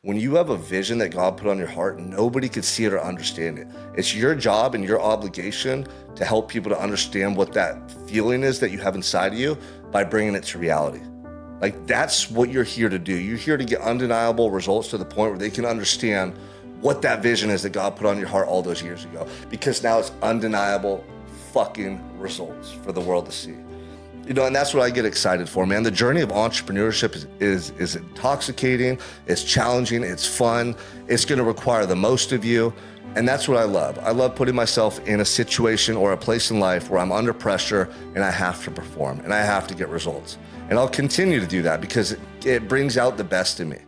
when you have a vision that God put on your heart, nobody could see it or understand it. It's your job and your obligation to help people to understand what that feeling is that you have inside of you by bringing it to reality. Like, that's what you're here to do. You're here to get undeniable results to the point where they can understand what that vision is that God put on your heart all those years ago, because now it's undeniable fucking results for the world to see. And that's what I get excited for, man. The journey of entrepreneurship is intoxicating, it's challenging, it's fun, it's gonna require the most of you, and that's what I love. I love putting myself in a situation or a place in life where I'm under pressure and I have to perform and I have to get results. And I'll continue to do that because it brings out the best in me.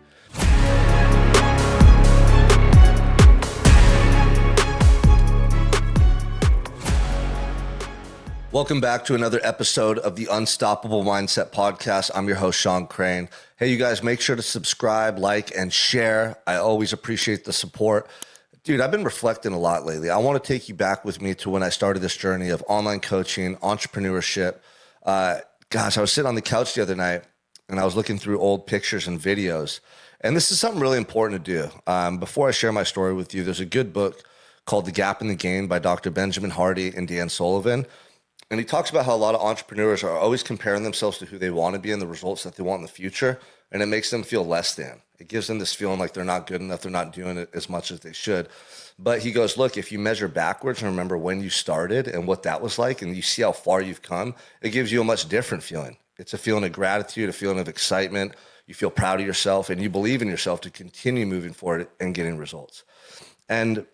Welcome back to another episode of the Unstoppable Mindset Podcast. I'm your host, Sean Crane. Hey, you guys, make sure to subscribe, like, and share. I always appreciate the support. Dude, I've been reflecting a lot lately. I want to take you back with me to when I started this journey of online coaching, entrepreneurship. I was sitting on the couch the other night and I was looking through old pictures and videos. And this is something really important to do. Before I share my story with you, there's a good book called The Gap and the Gain by Dr. Benjamin Hardy and Dan Sullivan. And he talks about how a lot of entrepreneurs are always comparing themselves to who they want to be and the results that they want in the future. And it makes them feel less than. It gives them this feeling like they're not good enough. They're not doing it as much as they should. But he goes, look, if you measure backwards and remember when you started and what that was like, and you see how far you've come, it gives you a much different feeling. It's a feeling of gratitude, a feeling of excitement. You feel proud of yourself and you believe in yourself to continue moving forward and getting results. And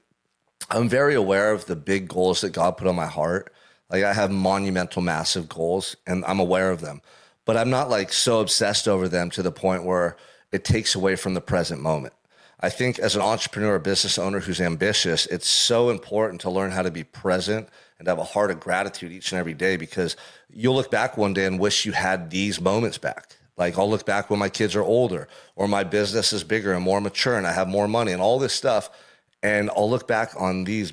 I'm very aware of the big goals that God put on my heart. Like, I have monumental, massive goals and I'm aware of them, but I'm not like so obsessed over them to the point where it takes away from the present moment. I think as an entrepreneur, a business owner who's ambitious, it's so important to learn how to be present and have a heart of gratitude each and every day, because you'll look back one day and wish you had these moments back. Like, I'll look back when my kids are older or my business is bigger and more mature and I have more money and all this stuff. And I'll look back on these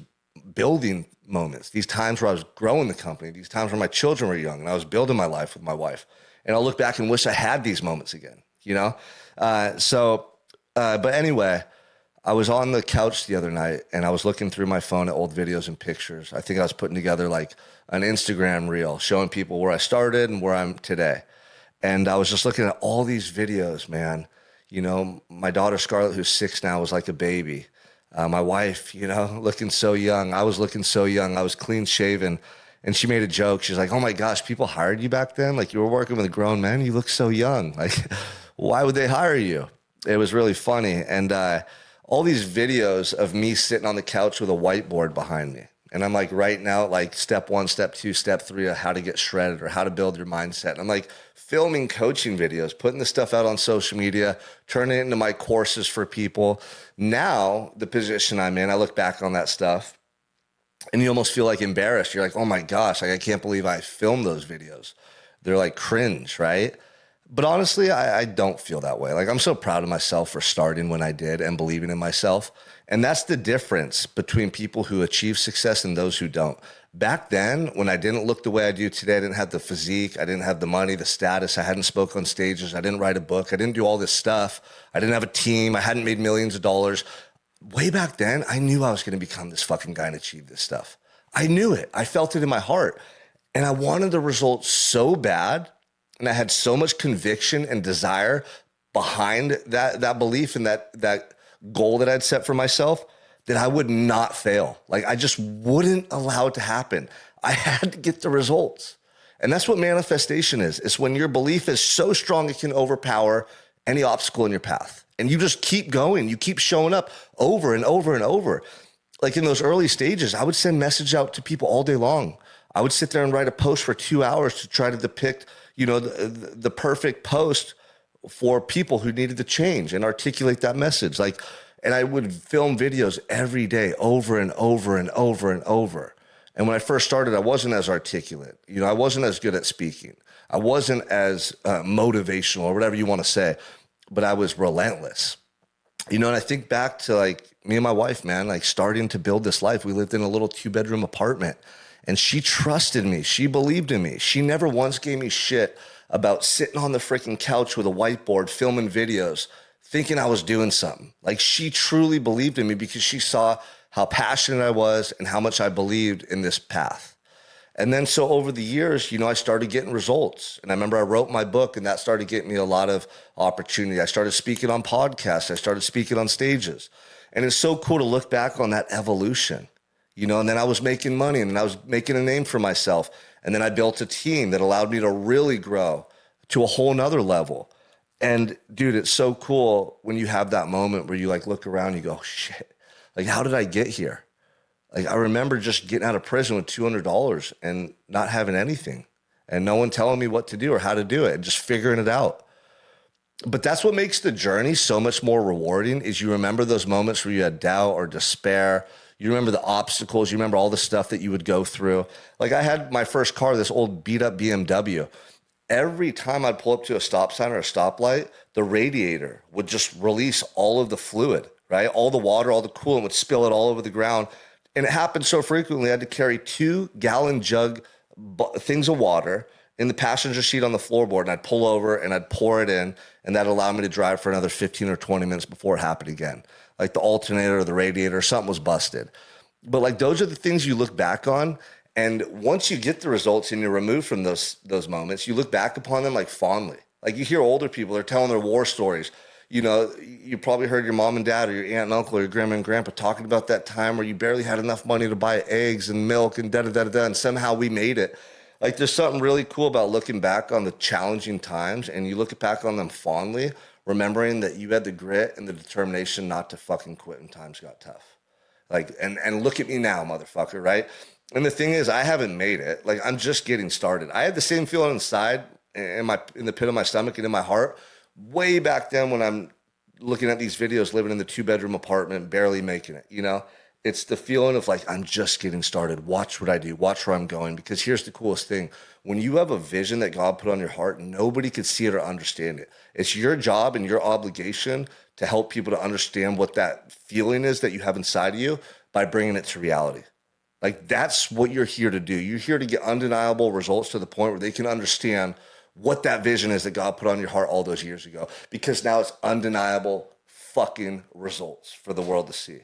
building moments, these times where I was growing the company, these times where my children were young and I was building my life with my wife. And I'll look back and wish I had these moments again, But anyway, I was on the couch the other night and I was looking through my phone at old videos and pictures. I think I was putting together like an Instagram reel showing people where I started and where I'm today. And I was just looking at all these videos, man. My daughter Scarlett, who's 6 now, was like a baby. My wife, looking so young. I was looking so young. I was clean shaven. And she made a joke. She's like, oh my gosh, people hired you back then? Like, you were working with a grown man? You look so young. Like, why would they hire you? It was really funny. And all these videos of me sitting on the couch with a whiteboard behind me. And I'm like writing out like step 1, step 2, step 3 of how to get shredded or how to build your mindset. And I'm like filming coaching videos, putting this stuff out on social media, turning it into my courses for people. Now, the position I'm in, I look back on that stuff and you almost feel like embarrassed. You're like, oh my gosh, like, I can't believe I filmed those videos. They're like cringe, right? But honestly, I don't feel that way. Like, I'm so proud of myself for starting when I did and believing in myself. And that's the difference between people who achieve success and those who don't. Back then, when I didn't look the way I do today, I didn't have the physique, I didn't have the money, the status, I hadn't spoke on stages, I didn't write a book, I didn't do all this stuff, I didn't have a team, I hadn't made millions of dollars. Way back then, I knew I was going to become this fucking guy and achieve this stuff. I knew it. I felt it in my heart. And I wanted the results so bad. And I had so much conviction and desire behind that belief and that goal that I'd set for myself that I would not fail. Like, I just wouldn't allow it to happen. I had to get the results. And that's what manifestation is. It's when your belief is so strong it can overpower any obstacle in your path. And you just keep going. You keep showing up over and over and over. Like, in those early stages, I would send messages out to people all day long. I would sit there and write a post for 2 hours to try to depict the perfect post for people who needed to change and articulate that message. And I would film videos every day over and over and over and over. And when I first started, I wasn't as articulate. I wasn't as good at speaking. I wasn't as motivational or whatever you want to say, but I was relentless. And I think back to like me and my wife, man, like starting to build this life. We lived in a little 2-bedroom apartment. And she trusted me. She believed in me. She never once gave me shit about sitting on the freaking couch with a whiteboard, filming videos, thinking I was doing something. Like she truly believed in me because she saw how passionate I was and how much I believed in this path. And then so over the years, I started getting results. And I remember I wrote my book and that started getting me a lot of opportunity. I started speaking on podcasts. I started speaking on stages. And it's so cool to look back on that evolution, and then I was making money and I was making a name for myself. And then I built a team that allowed me to really grow to a whole nother level. And dude, it's so cool when you have that moment where you like look around and you go, shit, like how did I get here? Like I remember just getting out of prison with $200 and not having anything and no one telling me what to do or how to do it and just figuring it out. But that's what makes the journey so much more rewarding is you remember those moments where you had doubt or despair. You remember the obstacles. You remember all the stuff that you would go through. Like I had my first car, this old beat up BMW. Every time I'd pull up to a stop sign or a stoplight, the radiator would just release all of the fluid, right? All the water, all the coolant would spill it all over the ground. And it happened so frequently, I had to carry 2-gallon jug things of water in the passenger seat on the floorboard. And I'd pull over and I'd pour it in. And that allowed me to drive for another 15 or 20 minutes before it happened again. Like the alternator or the radiator, something was busted. But like those are the things you look back on. And once you get the results and you're removed from those moments, you look back upon them like fondly. Like you hear older people, they're telling their war stories. You probably heard your mom and dad or your aunt and uncle or your grandma and grandpa talking about that time where you barely had enough money to buy eggs and milk and da-da-da-da-da, and somehow we made it. Like there's something really cool about looking back on the challenging times and you look back on them fondly, remembering that you had the grit and the determination not to fucking quit when times got tough. Like, and look at me now, motherfucker, right? And the thing is, I haven't made it. Like, I'm just getting started. I had the same feeling inside, in the pit of my stomach and in my heart, way back then when I'm looking at these videos, living in the 2-bedroom apartment, barely making it. It's the feeling of like, I'm just getting started. Watch what I do. Watch where I'm going. Because here's the coolest thing. When you have a vision that God put on your heart, nobody could see it or understand it. It's your job and your obligation to help people to understand what that feeling is that you have inside of you by bringing it to reality. Like that's what you're here to do. You're here to get undeniable results to the point where they can understand what that vision is that God put on your heart all those years ago, because now it's undeniable fucking results for the world to see.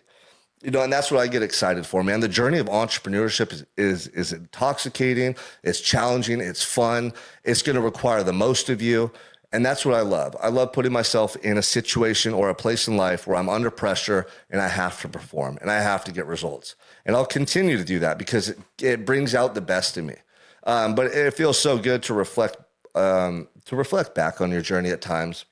And that's what I get excited for, man. The journey of entrepreneurship is intoxicating. It's challenging. It's fun. It's going to require the most of you. And that's what I love. I love putting myself in a situation or a place in life where I'm under pressure and I have to perform and I have to get results. And I'll continue to do that because it brings out the best in me. But it feels so good to reflect back on your journey at times,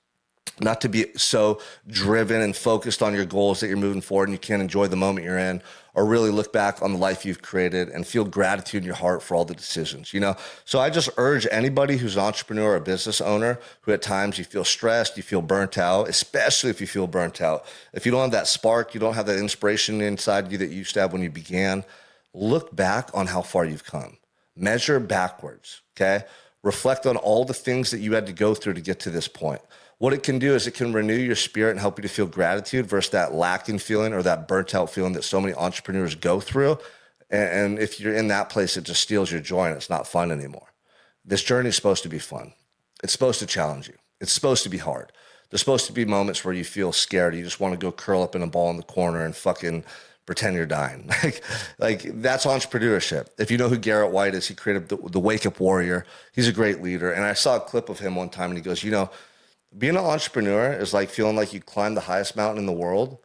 not to be so driven and focused on your goals that you're moving forward and you can't enjoy the moment you're in, or really look back on the life you've created and feel gratitude in your heart for all the decisions, So I just urge anybody who's an entrepreneur or a business owner who at times you feel stressed, you feel burnt out, especially if you feel burnt out. If you don't have that spark, you don't have that inspiration inside you that you used to have when you began, look back on how far you've come. Measure backwards, okay? Reflect on all the things that you had to go through to get to this point. What it can do is it can renew your spirit and help you to feel gratitude versus that lacking feeling or that burnt out feeling that so many entrepreneurs go through. And if you're in that place, it just steals your joy and it's not fun anymore. This journey is supposed to be fun. It's supposed to challenge you. It's supposed to be hard. There's supposed to be moments where you feel scared. You just want to go curl up in a ball in the corner and fucking pretend you're dying. Like that's entrepreneurship. If you know who Garrett White is, he created the Wake Up Warrior. He's a great leader. And I saw a clip of him one time and he goes, being an entrepreneur is like feeling like you climb the highest mountain in the world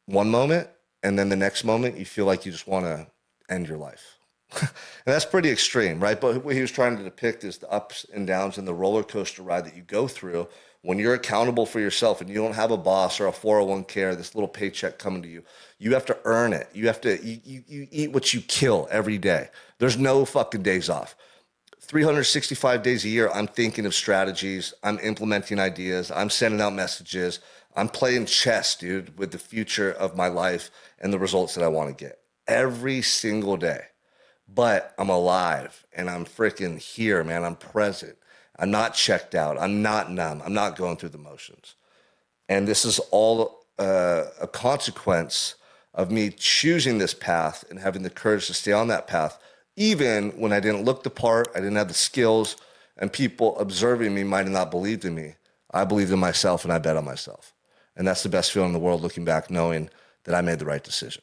one moment, and then the next moment you feel like you just want to end your life. And that's pretty extreme, right? But what he was trying to depict is the ups and downs and the roller coaster ride that you go through when you're accountable for yourself and you don't have a boss or a 401k or this little paycheck coming to you. You have to earn it. You have to, you eat what you kill every day. There's no fucking days off. 365 days a year, I'm thinking of strategies. I'm implementing ideas. I'm sending out messages. I'm playing chess, dude, with the future of my life and the results that I want to get every single day. But I'm alive and I'm freaking here, man. I'm present. I'm not checked out. I'm not numb. I'm not going through the motions. And this is all a consequence of me choosing this path and having the courage to stay on that path, even when I didn't look the part, I didn't have the skills, and people observing me might have not believed in me. I believed in myself and I bet on myself. And that's the best feeling in the world, looking back, knowing that I made the right decision.